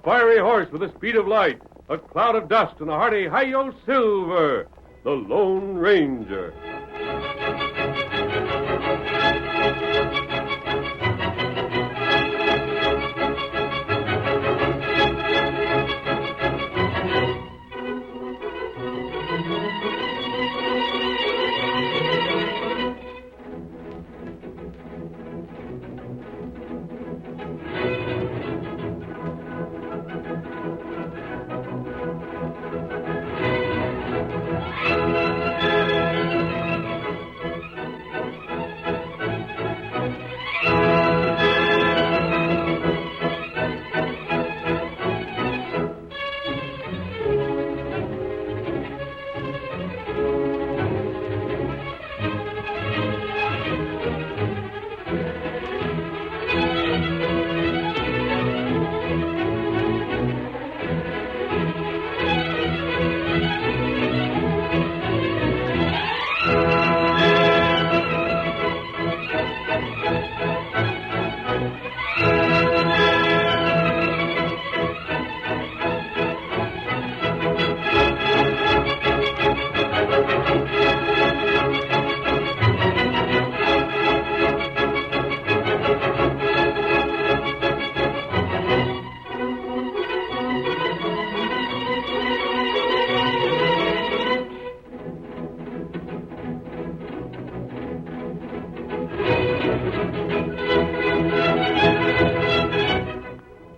fiery horse with the speed of light, a cloud of dust, and a hearty Hi-Yo Silver, the Lone Ranger.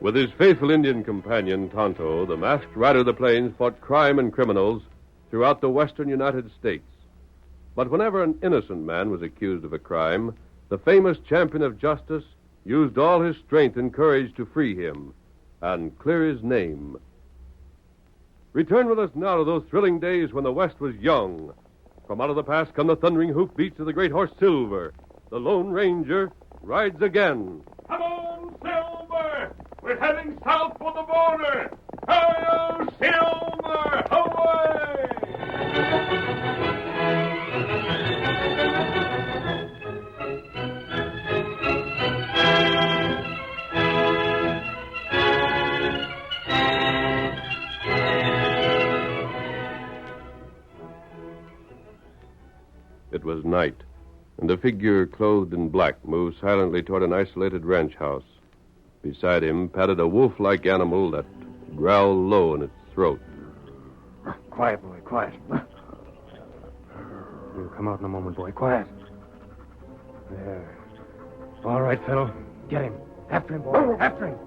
With his faithful Indian companion, Tonto, the masked rider of the plains fought crime and criminals throughout the western United States. But whenever an innocent man was accused of a crime, the famous champion of justice used all his strength and courage to free him and clear his name. Return with us now to those thrilling days when the West was young. From out of the past come the thundering hoofbeats of the great horse Silver. The Lone Ranger rides again. Come on, Silver! We're heading south for the border! Hi-Yo Silver! Away! It was night, and a figure clothed in black moved silently toward an isolated ranch house. Beside him padded a wolf-like animal that growled low in its throat. Quiet, boy, quiet. You'll come out in a moment, boy. Quiet. There. All right, fellow. Get him. After him, boy. After him.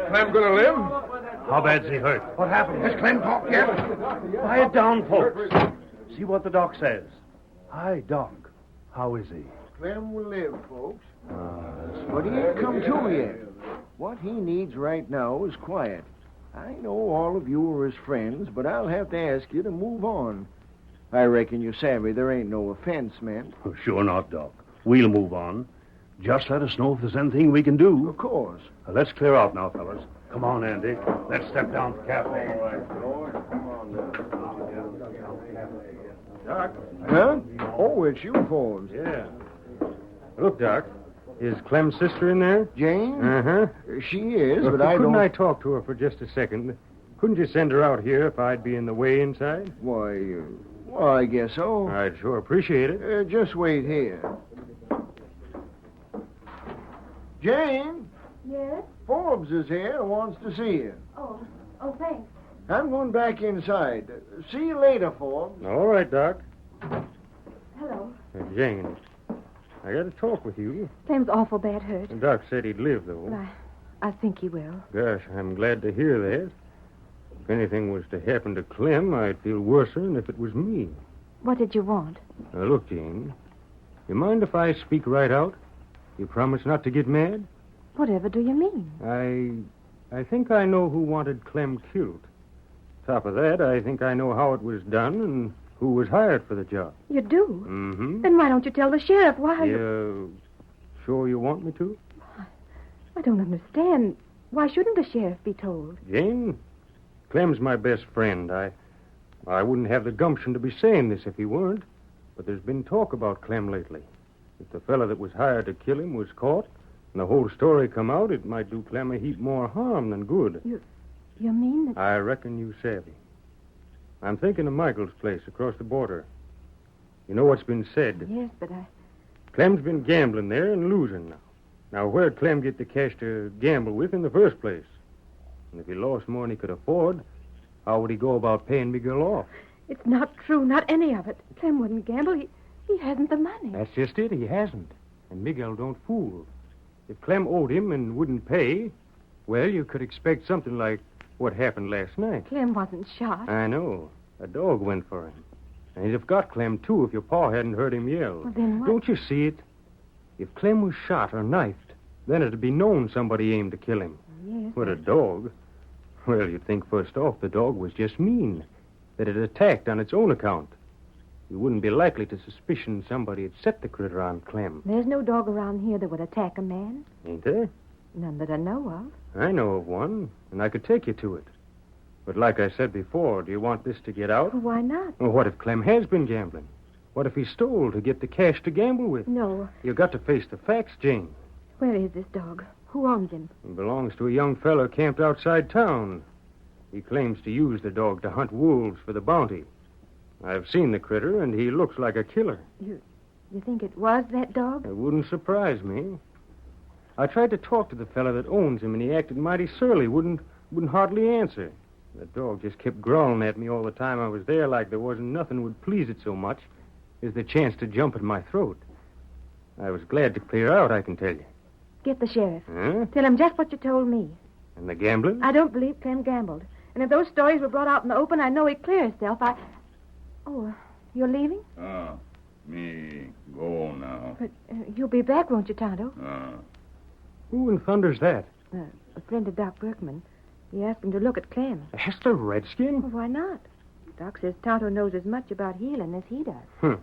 Clem gonna live? How bad's he hurt? What happened? Has Clem talked yet? Quiet down, folks. See what the doc says. Hi, Doc. How is he? Clem will live, folks. But he ain't come to yet. What he needs right now is quiet. I know all of you are his friends, but I'll have to ask you to move on. I reckon you savvy there ain't no offense meant. Oh, sure not, Doc. We'll move on. Just let us know if there's anything we can do. Of course. Let's clear out now, fellas. Come on, Andy. Let's step down to the cafe. Doc? Huh? Oh, it's you, Forbes. Yeah. Look, Doc. Is Clem's sister in there? Jane? Uh-huh. She is, but I don't... Couldn't I talk to her for just a second? Couldn't you send her out here if I'd be in the way inside? Why, well, I guess so. I'd sure appreciate it. Just wait here. Jane? Yes? Forbes is here and wants to see you. Oh, thanks. I'm going back inside. See you later, Forbes. All right, Doc. Hello. Jane, I got to talk with you. Clem's awful bad hurt. Doc said he'd live, though. Well, I think he will. Gosh, I'm glad to hear that. If anything was to happen to Clem, I'd feel worse than if it was me. What did you want? Now, look, Jane, you mind if I speak right out? You promise not to get mad? Whatever do you mean? I think I know who wanted Clem killed. Top of that, I think I know how it was done and who was hired for the job. You do? Mm-hmm. Then why don't you tell the sheriff? Why? Sure you want me to? I don't understand. Why shouldn't the sheriff be told? Jane, Clem's my best friend. I wouldn't have the gumption to be saying this if he weren't. But there's been talk about Clem lately. If the fella that was hired to kill him was caught, and the whole story come out, it might do Clem a heap more harm than good. You mean that... I reckon you savvy. I'm thinking of Michael's place across the border. You know what's been said. Yes, but Clem's been gambling there and losing now. Now, where'd Clem get the cash to gamble with in the first place? And if he lost more than he could afford, how would he go about paying Miguel off? It's not true, not any of it. Clem wouldn't gamble. He hasn't the money. That's just it. He hasn't. And Miguel don't fool. If Clem owed him and wouldn't pay, well, you could expect something like what happened last night. Clem wasn't shot. I know. A dog went for him. And he'd have got Clem, too, if your pa hadn't heard him yell. Well, then what? Don't you see it? If Clem was shot or knifed, then it'd be known somebody aimed to kill him. Yes. But a dog? Well, you'd think first off the dog was just mean, that it attacked on its own account. You wouldn't be likely to suspicion somebody had set the critter on Clem. There's no dog around here that would attack a man. Ain't there? None that I know of. I know of one, and I could take you to it. But like I said before, do you want this to get out? Well, why not? Well, what if Clem has been gambling? What if he stole to get the cash to gamble with? No. You got to face the facts, Jane. Where is this dog? Who owns him? It belongs to a young fellow camped outside town. He claims to use the dog to hunt wolves for the bounty. I've seen the critter, and he looks like a killer. You think it was that dog? It wouldn't surprise me. I tried to talk to the fellow that owns him, and he acted mighty surly, wouldn't hardly answer. The dog just kept growling at me all the time I was there like there wasn't nothing would please it so much as the chance to jump at my throat. I was glad to clear out, I can tell you. Get the sheriff. Huh? Tell him just what you told me. And the gambling? I don't believe Clem gambled. And if those stories were brought out in the open, I know he'd clear himself. Oh, you're leaving? Me go now. But you'll be back, won't you, Tonto? Who in thunder's that? A friend of Doc Berkman. He asked him to look at Clem. Hester Redskin? Well, why not? Doc says Tonto knows as much about healing as he does.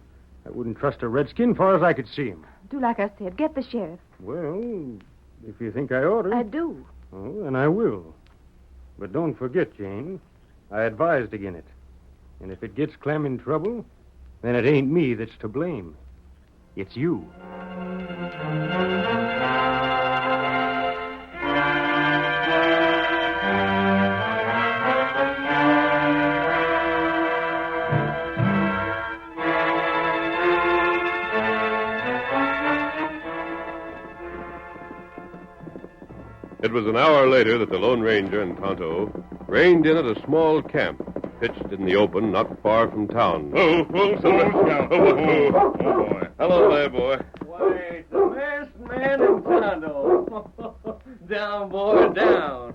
I wouldn't trust a redskin far as I could see him. Do like I said. Get the sheriff. Well, if you think I ought to. I do. Oh, then I will. But don't forget, Jane, I advised against it. And if it gets Clem in trouble, then it ain't me that's to blame. It's you. It was an hour later that the Lone Ranger and Tonto reined in at a small camp pitched in the open not far from town. Oh, Silver. Oh, boy. Hello there, boy. Why, it's the masked man in Tonto. Down, boy, down.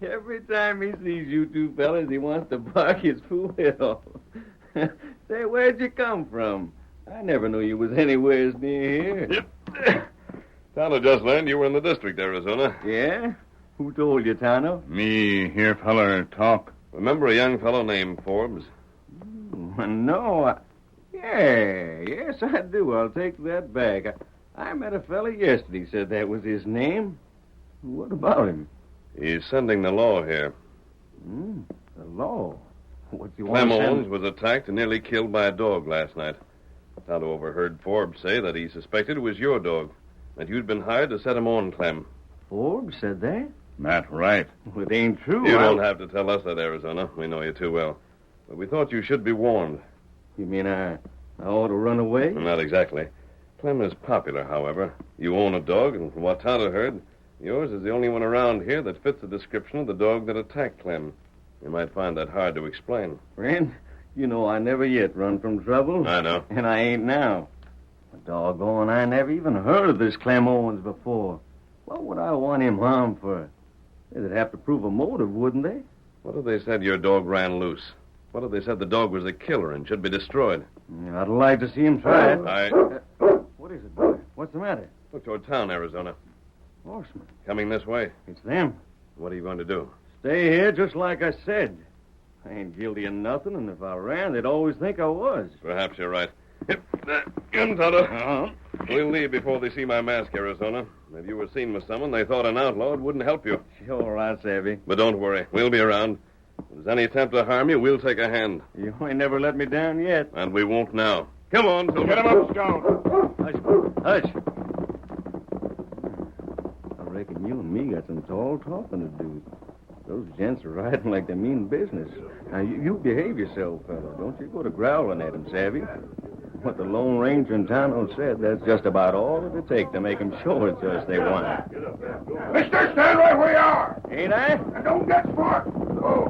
Every time he sees you two fellas, he wants to bark his fool head off. Say, where'd you come from? I never knew you was anywheres near here. Yep. Tonto just learned you were in the district, Arizona. Yeah? Who told you, Tonto? Me hear feller talk. Remember a young fellow named Forbes? No. Yes, I do. I'll take that back. I met a fella yesterday said that was his name. What about him? He's sending the law here. The law? What's he Clem want to Owens send? was attacked and nearly killed by a dog last night. Tonto overheard Forbes say that he suspected it was your dog, that you'd been hired to set him on Clem. Forbes said that? That right. Well, it ain't true. You don't have to tell us that, Arizona. We know you too well. But we thought you should be warned. You mean I ought to run away? Not exactly. Clem is popular, however. You own a dog, and from what Tonto heard, yours is the only one around here that fits the description of the dog that attacked Clem. You might find that hard to explain. Friend, you know I never yet run from trouble. I know. And I ain't now. Doggone, I never even heard of this Clem Owens before. What would I want him harmed for? They'd have to prove a motive, wouldn't they? What if they said your dog ran loose? What if they said the dog was a killer and should be destroyed? I'd like to see him try it. What is it, boy? What's the matter? Look toward town, Arizona. Horseman. Coming this way. It's them. What are you going to do? Stay here just like I said. I ain't guilty of nothing, and if I ran, they'd always think I was. Perhaps you're right. Come, Tonto. Uh-huh. We'll leave before they see my mask, Arizona. If you were seen with someone, they thought an outlaw, it wouldn't help you. Sure, I savvy. But don't worry. We'll be around. If there's any attempt to harm you, we'll take a hand. You ain't never let me down yet. And we won't now. Come on, Silver. Get him up, Stone. Hush. I reckon you and me got some tall talking to do. Those gents are riding like they mean business. Now, you behave yourself, fella. Don't you go to growling at them, savvy? What the Lone Ranger and Tonto said, that's just about all it'll take to make them show it to us they want. Mister, stand right where you are. Ain't I? And don't get smart. Oh.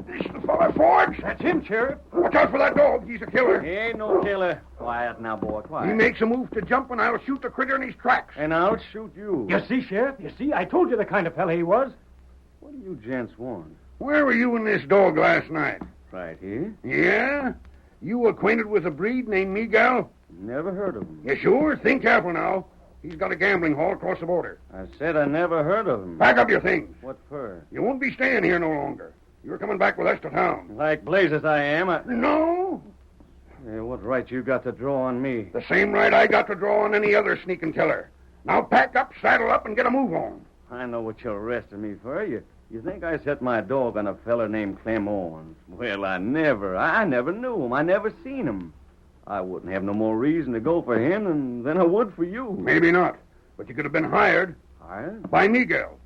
This the fella Forge? That's him, Sheriff. Watch out for that dog. He's a killer. He ain't no killer. Quiet now, boy, quiet. He makes a move to jump, and I'll shoot the critter in his tracks. And I'll shoot you. You see, Sheriff? You see? I told you the kind of fella he was. What do you gents want? Where were you and this dog last night? Right here? Yeah? You acquainted with a breed named Miguel? Never heard of him. You sure? Think careful now. He's got a gambling hall across the border. I said I never heard of him. Pack up your things. What for? You won't be staying here no longer. You're coming back with us to town. Like blazes I am. No? What right you got to draw on me? The same right I got to draw on any other sneaking killer. Now pack up, saddle up, and get a move on. I know what you're arresting me for. You think I set my dog on a feller named Clem Owens? Well, I never knew him. I never seen him. I wouldn't have no more reason to go for him than I would for you. Maybe not. But you could have been hired. Hired? By Miguel.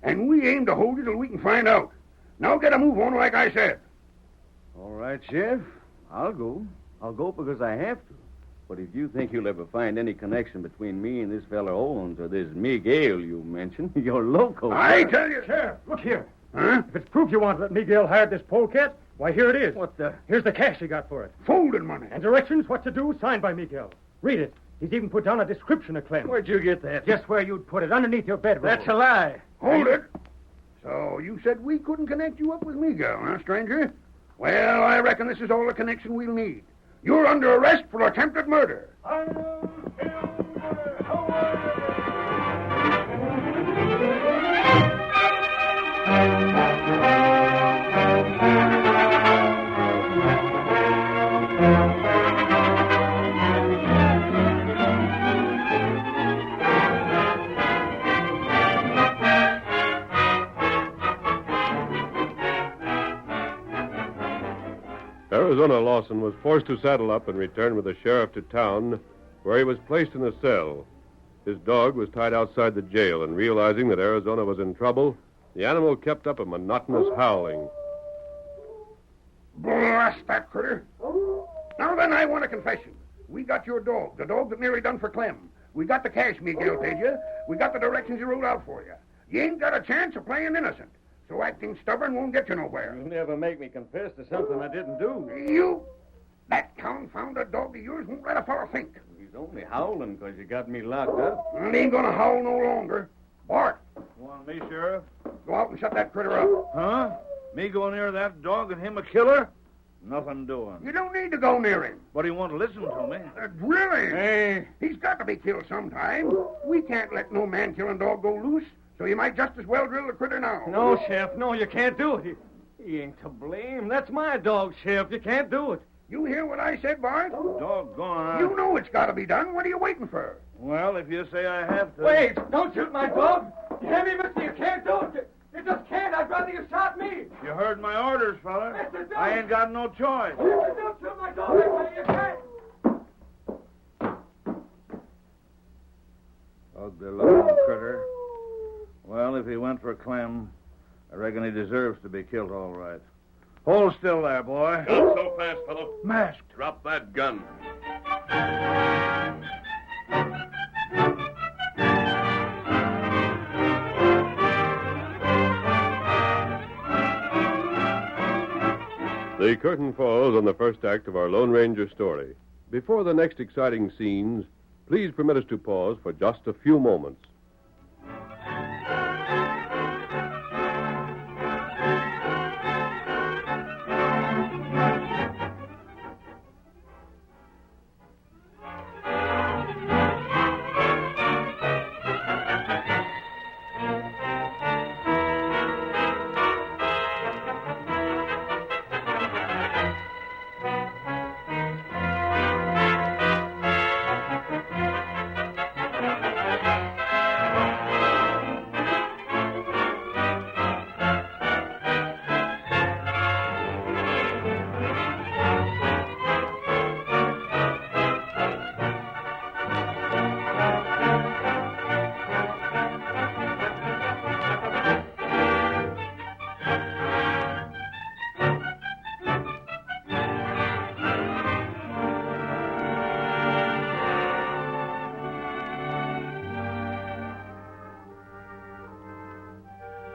And we aim to hold you till we can find out. Now get a move on like I said. All right, Sheriff. I'll go. I'll go because I have to. But if you think you'll ever find any connection between me and this feller Owens or this Miguel you mentioned, you're loco. I tell you, Sheriff, look here. Huh? If it's proof you want that Miguel hired this polecat, why, here it is. What the? Here's the cash he got for it. Folded money. And directions what to do, signed by Miguel. Read it. He's even put down a description of Clem. Where'd you get that? Just where you'd put it, underneath your bedroll. That's a lie. Hold it. So you said we couldn't connect you up with Miguel, huh, stranger? Well, I reckon this is all the connection we'll need. You're under arrest for attempted murder. Arizona Lawson was forced to saddle up and return with the sheriff to town, where he was placed in a cell. His dog was tied outside the jail, and realizing that Arizona was in trouble, the animal kept up a monotonous howling. Blast that critter. Now then, I want a confession. We got your dog, the dog that nearly done for Clem. We got the cash Miguel paid you. We got the directions he wrote out for you. You ain't got a chance of playing innocent. So acting stubborn won't get you nowhere. You'll never make me confess to something I didn't do. You? That confounded dog of yours won't let a fellow think. He's only howling because you got me locked up. And he ain't gonna howl no longer. Bart, Want me, Sheriff? go out and shut that critter up. Huh? Me go near that dog and him a killer? Nothing doing. You don't need to go near him. But he won't listen to me. Really? Hey, He's got to be killed sometime. We can't let no man-killing dog go loose, so you might just as well drill the critter now. No, Sheriff, no, you can't do it. He ain't to blame. That's my dog, Sheriff. You can't do it. You hear what I said, Bart? doggone. You know it's got to be done. What are you waiting for? Well, if you say I have to. Wait, don't shoot my dog. You hear me, mister? You can't do it. You just can't. I'd rather you shot me. You heard my orders, fella. Mister, don't. I ain't got no choice. Mister, don't shoot my dog. I tell you, you can't. Ugly looking critter. Well, if he went for Clem, I reckon he deserves to be killed all right. Hold still there, boy. Not so fast, fellow. Masked. Drop that gun. The curtain falls on the first act of our Lone Ranger story. Before the next exciting scenes, please permit us to pause for just a few moments.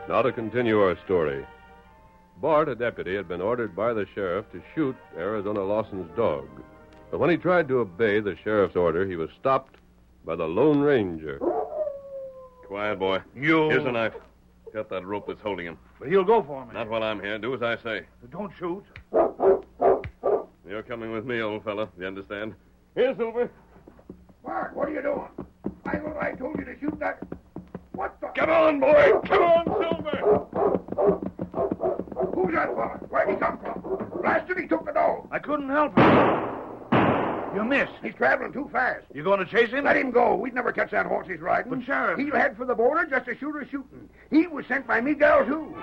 Now to continue our story. Bart, a deputy, had been ordered by the sheriff to shoot Arizona Lawson's dog. But when he tried to obey the sheriff's order, he was stopped by the Lone Ranger. Quiet, boy. You. Here's a knife. Cut that rope that's holding him. But he'll go for me. Not while I'm here. Do as I say. Don't shoot. You're coming with me, old fella. You understand? Here, Silver. Bart, what are you doing? I thought I told you to shoot that. What the? Come on, boy. Come on, Silver. Who's that fella? Where'd he come from? Blasted, he took the dog. I couldn't help it. You missed. He's traveling too fast. You going to chase him? Let him go. We'd never catch that horse he's riding. But, Sheriff... He'll head for the border just as sure as shooting. He was sent by Miguel, too.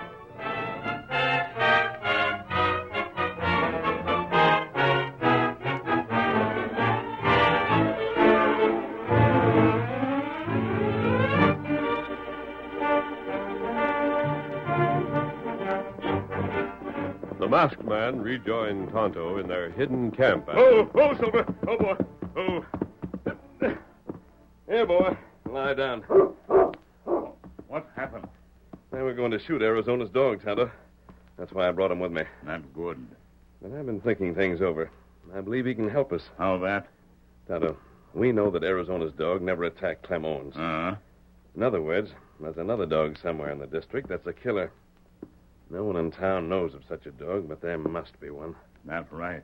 The masked man rejoined Tonto in their hidden camp. Oh, Silver. Oh, boy. Oh. Here, boy. Lie down. What happened? They were going to shoot Arizona's dog, Tonto. That's why I brought him with me. Not good. But I've been thinking things over. I believe he can help us. How that? Tonto, we know that Arizona's dog never attacked Clem Owens. Uh-huh. In other words, there's another dog somewhere in the district that's a killer. No one in town knows of such a dog, but there must be one. That's right.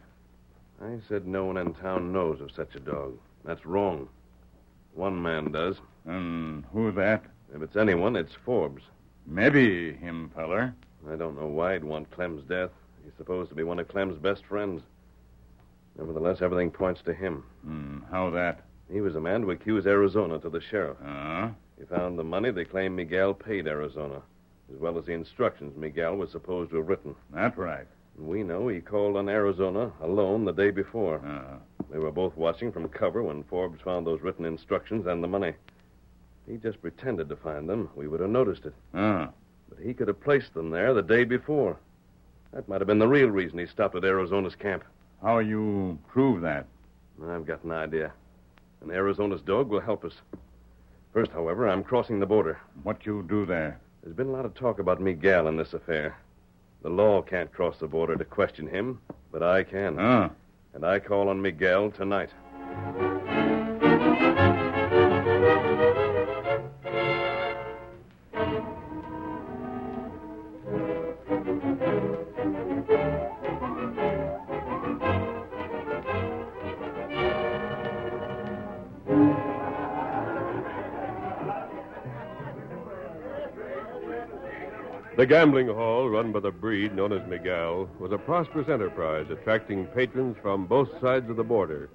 I said no one in town knows of such a dog. That's wrong. One man does. Who that? If it's anyone, it's Forbes. Maybe him, feller. I don't know why he'd want Clem's death. He's supposed to be one of Clem's best friends. Nevertheless, everything points to him. How that? He was the man to accuse Arizona to the sheriff. Uh-huh. He found the money they claim Miguel paid Arizona, as well as the instructions Miguel was supposed to have written. That's right. We know he called on Arizona alone the day before. They were both watching from cover when Forbes found those written instructions and the money. He just pretended to find them. We would have noticed it. But he could have placed them there the day before. That might have been the real reason he stopped at Arizona's camp. How you prove that? I've got an idea. And Arizona's dog will help us. First, however, I'm crossing the border. What you do there? There's been a lot of talk about Miguel in this affair. The law can't cross the border to question him, but I can. And I call on Miguel tonight. The gambling hall, run by the breed known as Miguel, was a prosperous enterprise, attracting patrons from both sides of the border.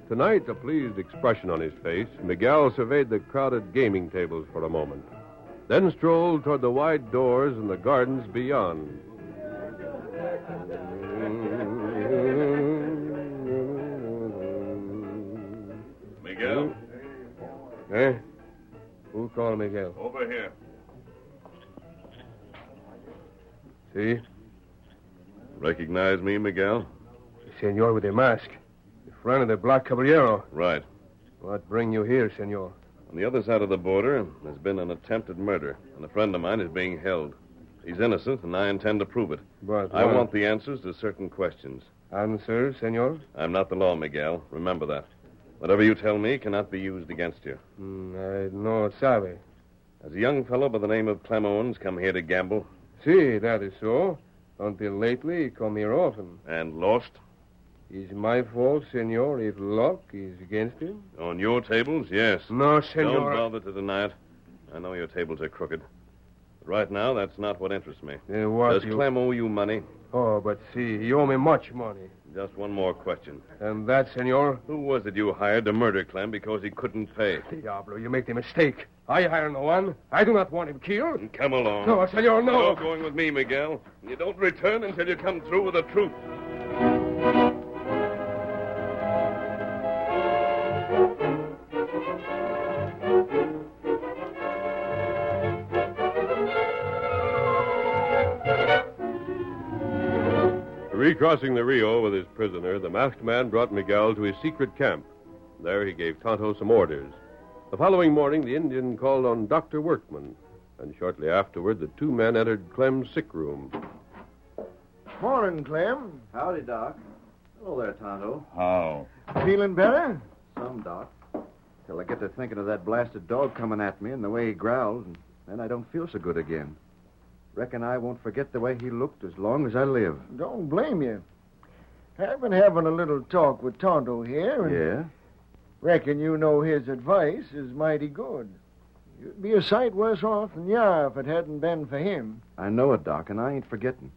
Tonight, a pleased expression on his face, Miguel surveyed the crowded gaming tables for a moment, then strolled toward the wide doors and the gardens beyond. Miguel? Eh? Who called Miguel? Over here. See? Recognize me, Miguel? Senor with the mask. The friend of the Black Caballero. Right. What bring you here, senor? On the other side of the border, there's been an attempted murder, and a friend of mine is being held. He's innocent, and I intend to prove it. But I want the answers to certain questions. Answer, senor? I'm not the law, Miguel. Remember that. Whatever you tell me cannot be used against you. I no sabe. Has a young fellow by the name of Clem Owens come here to gamble? See, that is so. Until lately, he come here often. And lost? Is my fault, senor, if luck is against him? On your tables, yes. No, senor. Don't bother to deny it. I know your tables are crooked. But right now, that's not what interests me. Then what Does Clem owe you money? Oh, but see, he owe me much money. Just one more question. And that, senor? Who was it you hired to murder Clem because he couldn't pay? Diablo, you make the mistake. I hire no one. I do not want him killed. Come along. No, senor, no. You're going with me, Miguel. You don't return until you come through with the truth. Recrossing the Rio with his prisoner, the masked man brought Miguel to his secret camp. There he gave Tonto some orders. The following morning, the Indian called on Dr. Workman. And shortly afterward, the two men entered Clem's sick room. Morning, Clem. Howdy, Doc. Hello there, Tonto. How? Feeling better? Some, Doc. Till I get to thinking of that blasted dog coming at me and the way he growls, and then I don't feel so good again. Reckon I won't forget the way he looked as long as I live. Don't blame you. I've been having a little talk with Tonto here, and Yeah? reckon you know his advice is mighty good. You'd be a sight worse off than you are if it hadn't been for him. I know it, Doc, and I ain't forgetting.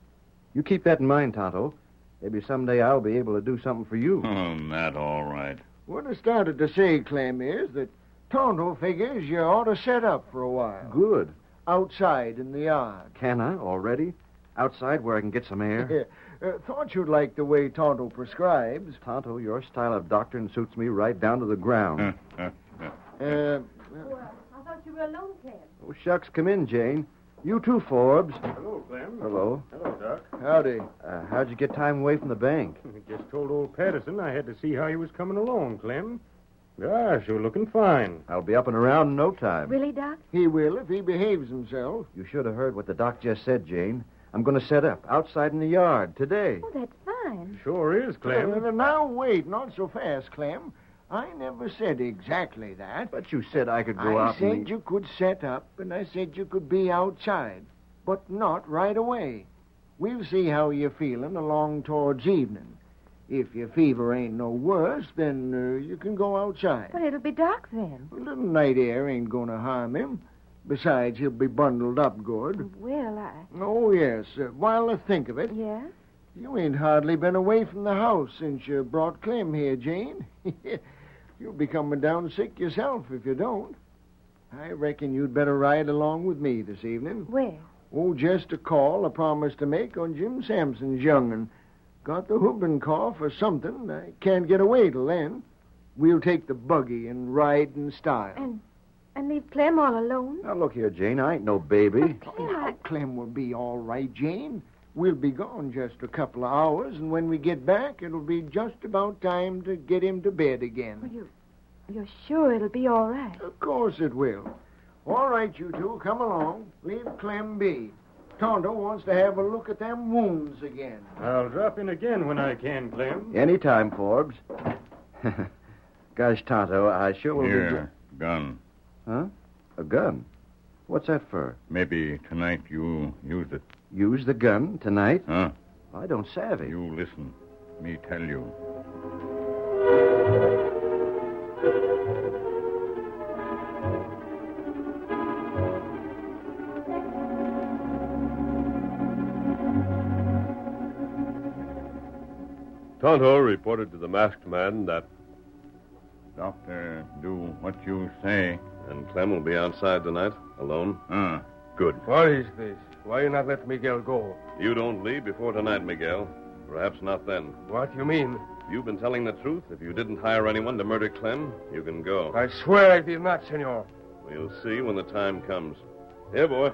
You keep that in mind, Tonto. Maybe someday I'll be able to do something for you. That all right. What I started to say, Clem, is that Tonto figures you ought to set up for a while. Good. Outside in the yard. Can I already? Outside where I can get some air? Thought you'd like the way Tonto prescribes. Tonto, your style of doctoring suits me right down to the ground. Oh, I thought you were alone, Clem. Oh, shucks, come in, Jane. You too, Forbes. Hello, Clem. Hello. Hello, Doc. Howdy. How'd you get time away from the bank? I just told old Patterson I had to see how he was coming along, Clem. Gosh, you're looking fine. I'll be up and around in no time. Really, Doc? He will if he behaves himself. You should have heard what the doc just said, Jane. I'm going to set up outside in the yard today. Oh, that's fine. Sure is, Clem. Now, wait, not so fast, Clem. I never said exactly that. But you said I could go out I said and... you could set up, and I said you could be outside, but not right away. We'll see how you're feeling along towards evening. If your fever ain't no worse, then you can go outside. But it'll be dark then. A little night air ain't going to harm him. Besides, he'll be bundled up good. Well, Oh, yes. While I think of it, Yeah? you ain't hardly been away from the house since you brought Clem here, Jane. You'll be coming down sick yourself if you don't. I reckon you'd better ride along with me this evening. Where? Oh, just a call I promised to make on Jim Sampson's young'un. Got the whooping cough or something. I can't get away till then. We'll take the buggy and ride in style. And leave Clem all alone? Now, look here, Jane. I ain't no baby. Clem will be all right, Jane. We'll be gone just a couple of hours, and when we get back, it'll be just about time to get him to bed again. Well, you're sure it'll be all right? Of course it will. All right, you two, come along. Leave Clem be. Tonto wants to have a look at them wounds again. I'll drop in again when I can, Clem. Anytime, Forbes. Gosh, Tonto, I sure will Here, gun. Huh? A gun? What's that for? Maybe tonight you used it. Use the gun tonight? Huh? I don't savvy. You listen. Me tell you. Tonto reported to the masked man that... Doctor, do what you say. And Clem will be outside tonight, alone? Huh? Good. What is this? Why you not let Miguel go? You don't leave before tonight, Miguel. Perhaps not then. What you mean? You've been telling the truth. If you didn't hire anyone to murder Clem, you can go. I swear I did not, senor. We'll see when the time comes. Here, boy.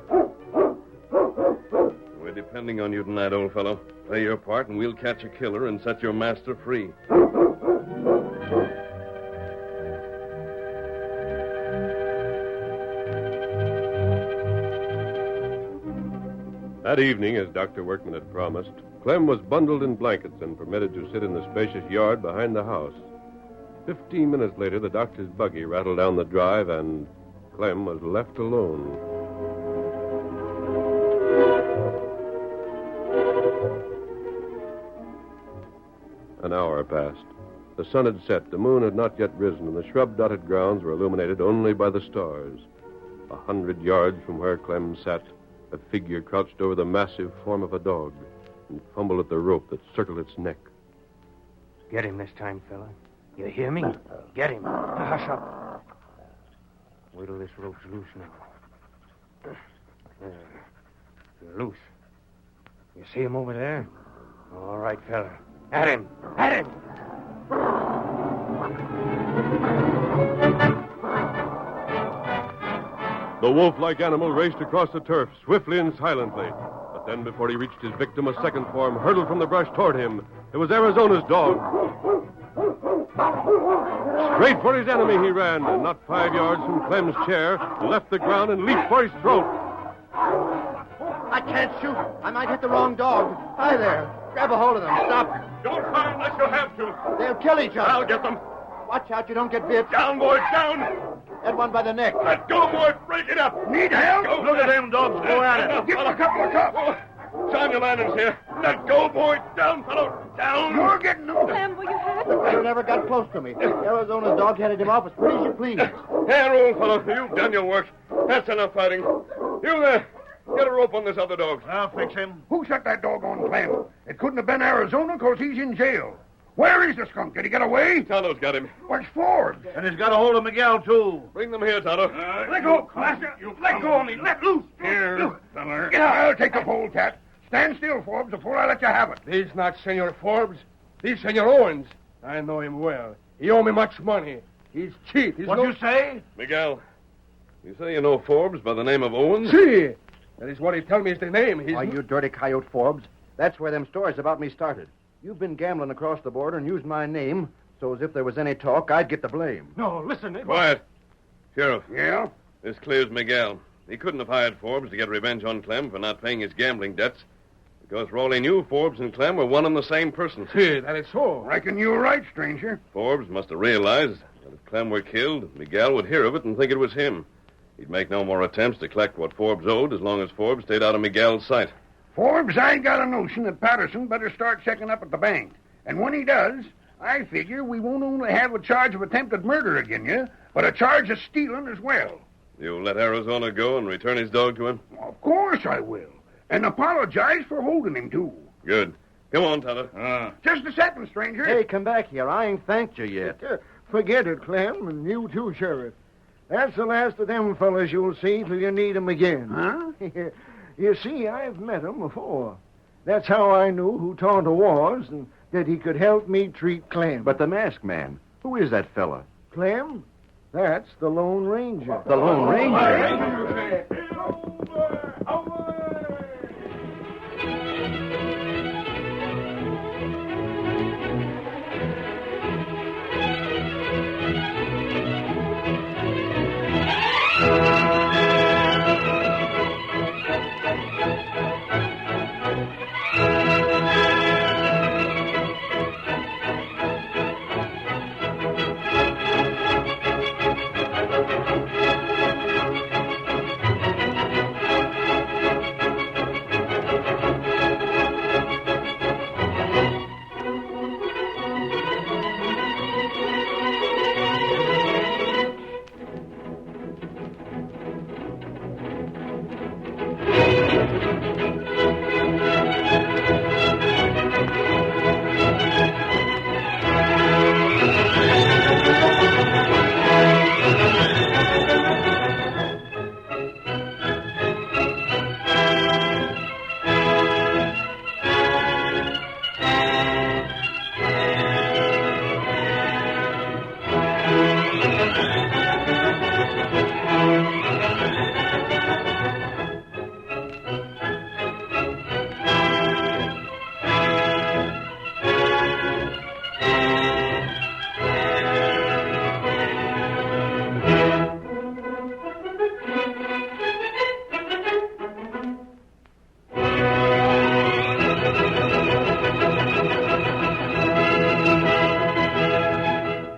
We're depending on you tonight, old fellow. Play your part, and we'll catch a killer and set your master free. That evening, as Dr. Workman had promised, Clem was bundled in blankets and permitted to sit in the spacious yard behind the house. 15 minutes later, the doctor's buggy rattled down the drive, and Clem was left alone. An hour passed. The sun had set, the moon had not yet risen, and the shrub-dotted grounds were illuminated only by the stars. 100 yards from where Clem sat, a figure crouched over the massive form of a dog and fumbled at the rope that circled its neck. Get him this time, fella. You hear me? Get him. Now, hush up. Wait till this rope's loose now. There. You're loose. You see him over there? All right, fella. At him. At him. The wolf-like animal raced across the turf, swiftly and silently. But then, before he reached his victim, a second form hurtled from the brush toward him. It was Arizona's dog. Straight for his enemy he ran, and not 5 yards from Clem's chair, left the ground and leaped for his throat. can't shoot. I might hit the wrong dog. Hi there. Grab a hold of them. Stop them. Don't fire unless you have to. They'll kill each other. I'll get them. Watch out you don't get bit. Down, boys, down. That one by the neck. Let go, boys. Break it up. Need help? Look at them dogs go at it. Give them a couple of cuffs. Samuel Landon's here. Let go, boys. Down, fellow. Down. You're getting them. Clem, will you hurt? You never got close to me. Arizona's dog headed him off as pretty as you please. Here, old fellow. You've done your work. That's enough fighting. You there. Get a rope on this other dog. I'll fix him. Who set that dog on Clem? It couldn't have been Arizona because he's in jail. Where is the skunk? Did he get away? Tonto's got him. Where's Forbes? And he's got a hold of Miguel, too. Bring them here, Tonto. Let go, Master. Let go of me. Let loose. Here, feller. Yeah, I'll take the polecat. Stand still, Forbes, before I let you have it. This not Senor Forbes. This Senor Owens. I know him well. He owe me much money. He's cheap. He's What'd you say? Miguel, you say you know Forbes by the name of Owens? See, that is what he tell me is the name. He's Why, you dirty coyote, Forbes. That's where them stories about me started. You've been gambling across the border and used my name, so as if there was any talk, I'd get the blame. No, listen. Quiet. Sheriff, Yeah? this clears Miguel. He couldn't have hired Forbes to get revenge on Clem for not paying his gambling debts, because for all he knew, Forbes and Clem were one and the same person. See, that is so. Reckon you're right, stranger. Forbes must have realized that if Clem were killed, Miguel would hear of it and think it was him. He'd make no more attempts to collect what Forbes owed as long as Forbes stayed out of Miguel's sight. Forbes, I got a notion that Patterson better start checking up at the bank. And when he does, I figure we won't only have a charge of attempted murder again you, but a charge of stealing as well. You'll let Arizona go and return his dog to him? Of course I will. And apologize for holding him, too. Good. Come on, Tonto. Just a second, stranger. Hey, come back here. I ain't thanked you yet. Forget it, Clem, and you too, Sheriff. That's the last of them fellas you'll see till you need 'em again. Huh? You see, I've met 'em before. That's how I knew who Tonto was and that he could help me treat Clem. But the masked man, who is that fella? Clem? That's the Lone Ranger. The Lone Ranger?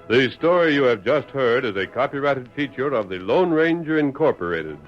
The story you have just heard is a copyrighted feature of the Lone Ranger Incorporated.